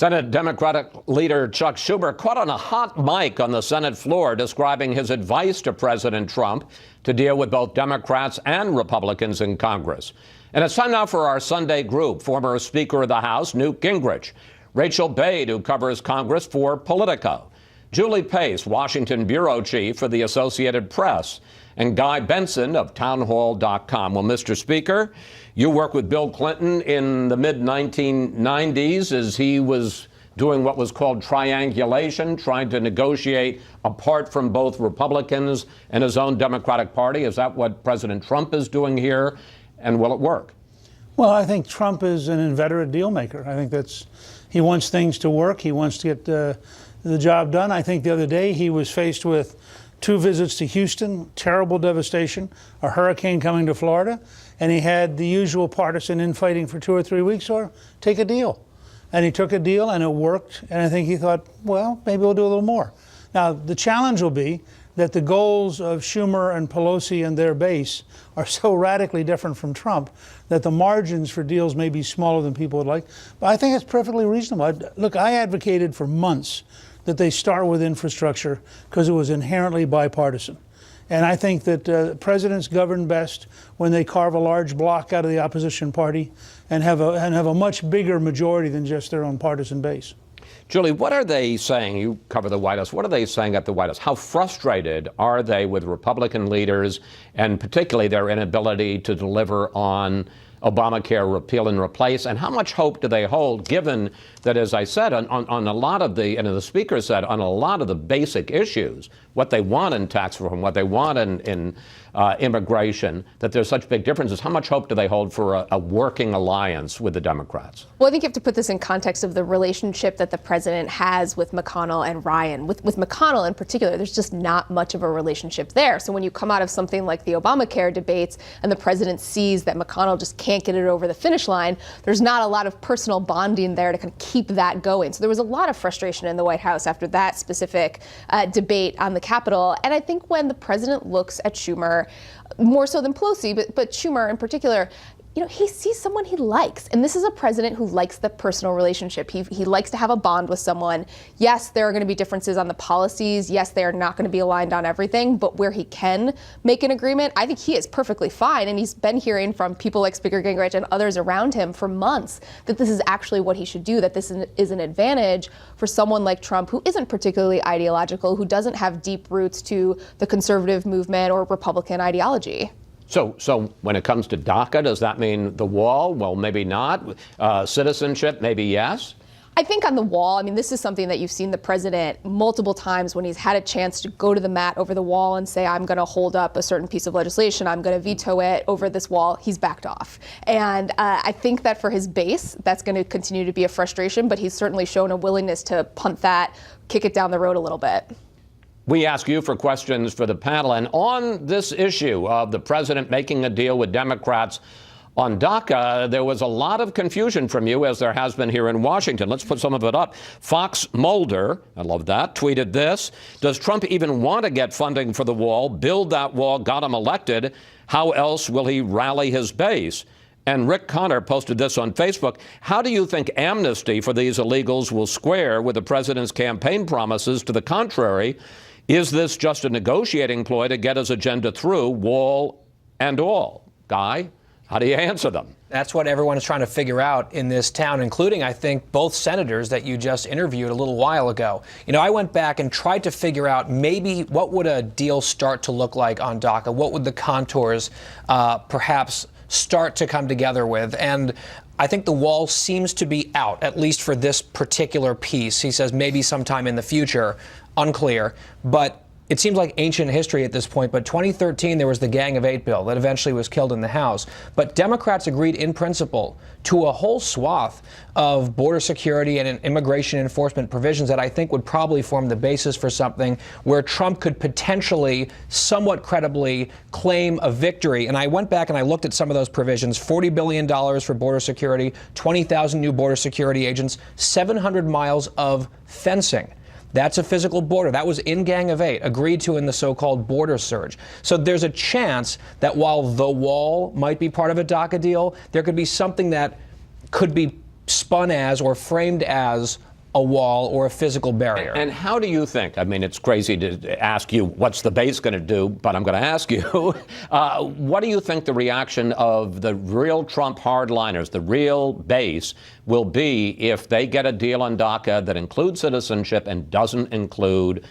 Senate Democratic leader Chuck Schumer caught on a hot mic on the Senate floor describing his advice to President Trump to deal with both Democrats and Republicans in Congress. And it's time now for our Sunday group. Former Speaker of the House, Newt Gingrich, Rachel Bade, who covers Congress for Politico, Julie Pace, Washington bureau chief for the Associated Press, and Guy Benson of townhall.com. Well, Mr. Speaker, you worked with Bill Clinton in the mid-1990s as he was doing what was called triangulation, trying to negotiate apart from both Republicans and his own Democratic Party. Is that what President Trump is doing here? And will it work? Well, I think Trump is an inveterate deal maker. I think he wants things to work. He wants to get the job done. I think the other day he was faced with 2 visits to Houston, terrible devastation, a hurricane coming to Florida, and he had the usual partisan infighting for 2 or 3 weeks, or take a deal. And he took a deal and it worked, and I think he thought, well, maybe we'll do a little more. Now, the challenge will be that the goals of Schumer and Pelosi and their base are so radically different from Trump that the margins for deals may be smaller than people would like. But I think it's perfectly reasonable. Look, I advocated for months that they start with infrastructure because it was inherently bipartisan. And I think that presidents govern best when they carve a large block out of the opposition party and have a much bigger majority than just their own partisan base. Julie, what are they saying? You cover the White House. What are they saying at the White House? How frustrated are they with Republican leaders and particularly their inability to deliver on Obamacare repeal and replace? And how much hope do they hold, given that, as I said, on a lot of and the Speaker said, on a lot of the basic issues, what they want in tax reform, what they want in immigration, that there's such big differences? How much hope do they hold for a working alliance with the Democrats? Well, I think you have to put this in context of the relationship that the president has with McConnell and Ryan. With McConnell in particular, there's just not much of a relationship there. So when you come out of something like the Obamacare debates and the president sees that McConnell just can't get it over the finish line, there's not a lot of personal bonding there to kind of keep that going. So there was a lot of frustration in the White House after that specific debate on the Capitol. And I think when the president looks at Schumer, more so than Pelosi, but Schumer in particular, he sees someone he likes. And this is a president who likes the personal relationship. He likes to have a bond with someone. Yes, there are going to be differences on the policies. Yes, they are not going to be aligned on everything. But where he can make an agreement, I think he is perfectly fine. And he's been hearing from people like Speaker Gingrich and others around him for months that this is actually what he should do, that this is an advantage for someone like Trump, who isn't particularly ideological, who doesn't have deep roots to the conservative movement or Republican ideology. So when it comes to DACA, does that mean the wall? Well, maybe not. Citizenship, maybe yes. I think on the wall, this is something that you've seen the president multiple times when he's had a chance to go to the mat over the wall and say, I'm going to hold up a certain piece of legislation, I'm going to veto it over this wall. He's backed off. And I think that for his base, that's going to continue to be a frustration, but he's certainly shown a willingness to punt that, kick it down the road a little bit. We ask you for questions for the panel. And on this issue of the president making a deal with Democrats on DACA, there was a lot of confusion from you, as there has been here in Washington. Let's put some of it up. Fox Mulder, I love that, tweeted this: does Trump even want to get funding for the wall, build that wall, got him elected? How else will he rally his base? And Rick Connor posted this on Facebook: how do you think amnesty for these illegals will square with the president's campaign promises to the contrary? Is this just a negotiating ploy to get his agenda through, wall and all? Guy, how do you answer them? That's what everyone is trying to figure out in this town, including, I think, both senators that you just interviewed a little while ago. I went back and tried to figure out maybe what would a deal start to look like on DACA? What would the contours perhaps start to come together with? And I think the wall seems to be out, at least for this particular piece. He says maybe sometime in the future, unclear, but it seems like ancient history at this point. But 2013, there was the Gang of Eight bill that eventually was killed in the House. But Democrats agreed in principle to a whole swath of border security and immigration enforcement provisions that I think would probably form the basis for something where Trump could potentially, somewhat credibly, claim a victory. And I went back and I looked at some of those provisions: $40 billion for border security, 20,000 new border security agents, 700 miles of fencing. That's a physical border. That was in Gang of Eight, agreed to in the so-called border surge. So there's a chance that while the wall might be part of a DACA deal, there could be something that could be spun as or framed as a wall or a physical barrier. And how do you think, I mean, it's crazy to ask you what's the base going to do, but I'm going to ask you, what do you think the reaction of the real Trump hardliners, the real base, will be if they get a deal on DACA that includes citizenship and doesn't include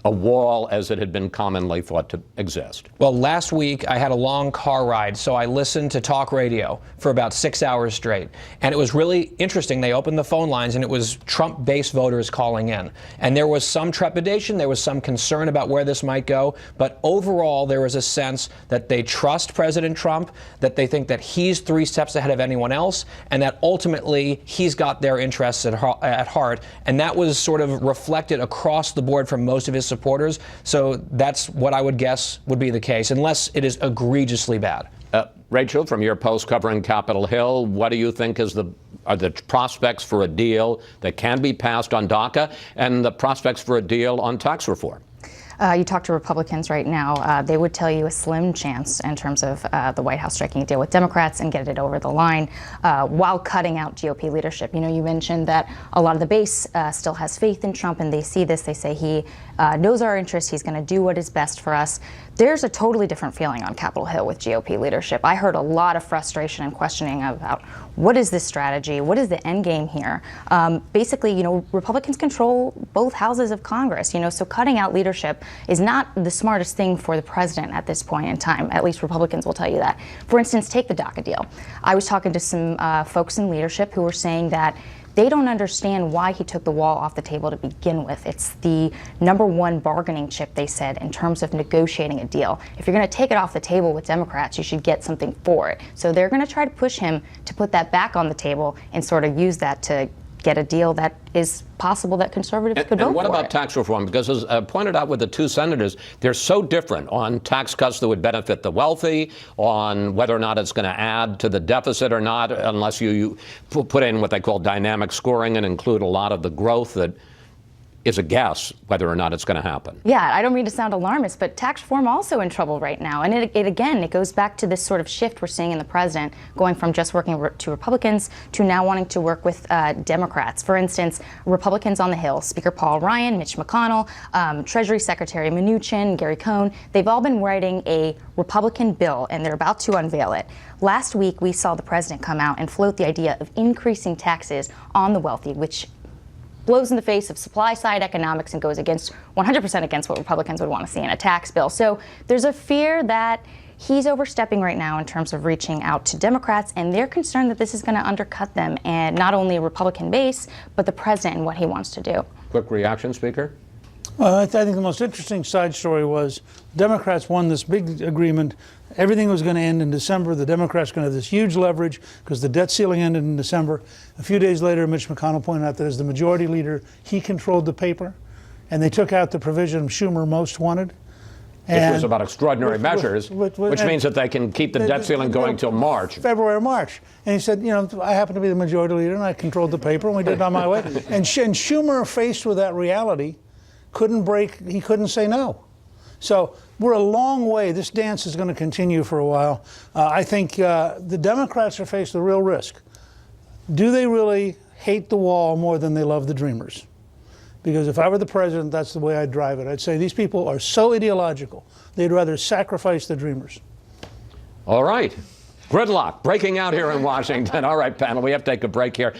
a wall as it had been commonly thought to exist? Well, last week I had a long car ride, so I listened to talk radio for about 6 hours straight. And it was really interesting. They opened the phone lines and it was Trump base voters calling in. And there was some trepidation, there was some concern about where this might go. But overall, there was a sense that they trust President Trump, that they think that he's 3 steps ahead of anyone else, and that ultimately he's got their interests at heart. And that was sort of reflected across the board from most of his supporters. So that's what I would guess would be the case, unless it is egregiously bad. Rachel, from your post covering Capitol Hill, what do you think are the prospects for a deal that can be passed on DACA and the prospects for a deal on tax reform? You talk to Republicans right now, they would tell you a slim chance in terms of the White House striking a deal with Democrats and get it over the line while cutting out GOP leadership. You know, you mentioned that a lot of the base still has faith in Trump, and they see this. They say he knows our interests. He's going to do what is best for us. There's a totally different feeling on Capitol Hill with GOP leadership. I heard a lot of frustration and questioning about what is this strategy? What is the end game here? Basically, you know, Republicans control both houses of Congress, you know, so cutting out leadership is not the smartest thing for the president at this point in time. At least Republicans will tell you that. For instance, take the DACA deal. I was talking to some folks in leadership who were saying that they don't understand why he took the wall off the table to begin with. It's the #1 bargaining chip, they said, in terms of negotiating a deal. If you're going to take it off the table with Democrats, you should get something for it. So they're going to try to push him to put that back on the table and sort of use that to get a deal that is possible that conservatives could vote for. And what about tax reform? Because as pointed out with the 2 senators, they're so different on tax cuts that would benefit the wealthy, on whether or not it's going to add to the deficit or not, unless you put in what they call dynamic scoring and include a lot of the growth that is a guess whether or not it's going to happen. Yeah, I don't mean to sound alarmist, but tax reform also in trouble right now. And it goes back to this sort of shift we're seeing in the president, going from just working to Republicans to now wanting to work with Democrats. For instance, Republicans on the Hill, Speaker Paul Ryan, Mitch McConnell, Treasury Secretary Mnuchin, Gary Cohn, they've all been writing a Republican bill, and they're about to unveil it. Last week, we saw the president come out and float the idea of increasing taxes on the wealthy, which blows in the face of supply-side economics and goes against 100% against what Republicans would want to see in a tax bill. So there's a fear that he's overstepping right now in terms of reaching out to Democrats, and they're concerned that this is going to undercut them, and not only a Republican base, but the president and what he wants to do. Quick reaction, Speaker? Well, I think the most interesting side story was Democrats won this big agreement. Everything was going to end in December. The Democrats were going to have this huge leverage because the debt ceiling ended in December. A few days later, Mitch McConnell pointed out that as the majority leader, he controlled the paper, and they took out the provision Schumer most wanted. Which was about extraordinary measures, which means that they can keep the debt ceiling going till March. February or March. And he said, you know, I happen to be the majority leader, and I controlled the paper, and we did it on my way. And Schumer, faced with that reality, he couldn't say no. So we're a long way. This dance is going to continue for a while. I think the Democrats are faced with a real risk. Do they really hate the wall more than they love the Dreamers? Because if I were the president, that's the way I'd drive it. I'd say these people are so ideological, they'd rather sacrifice the Dreamers. All right. Gridlock breaking out here in Washington. All right, panel, we have to take a break here.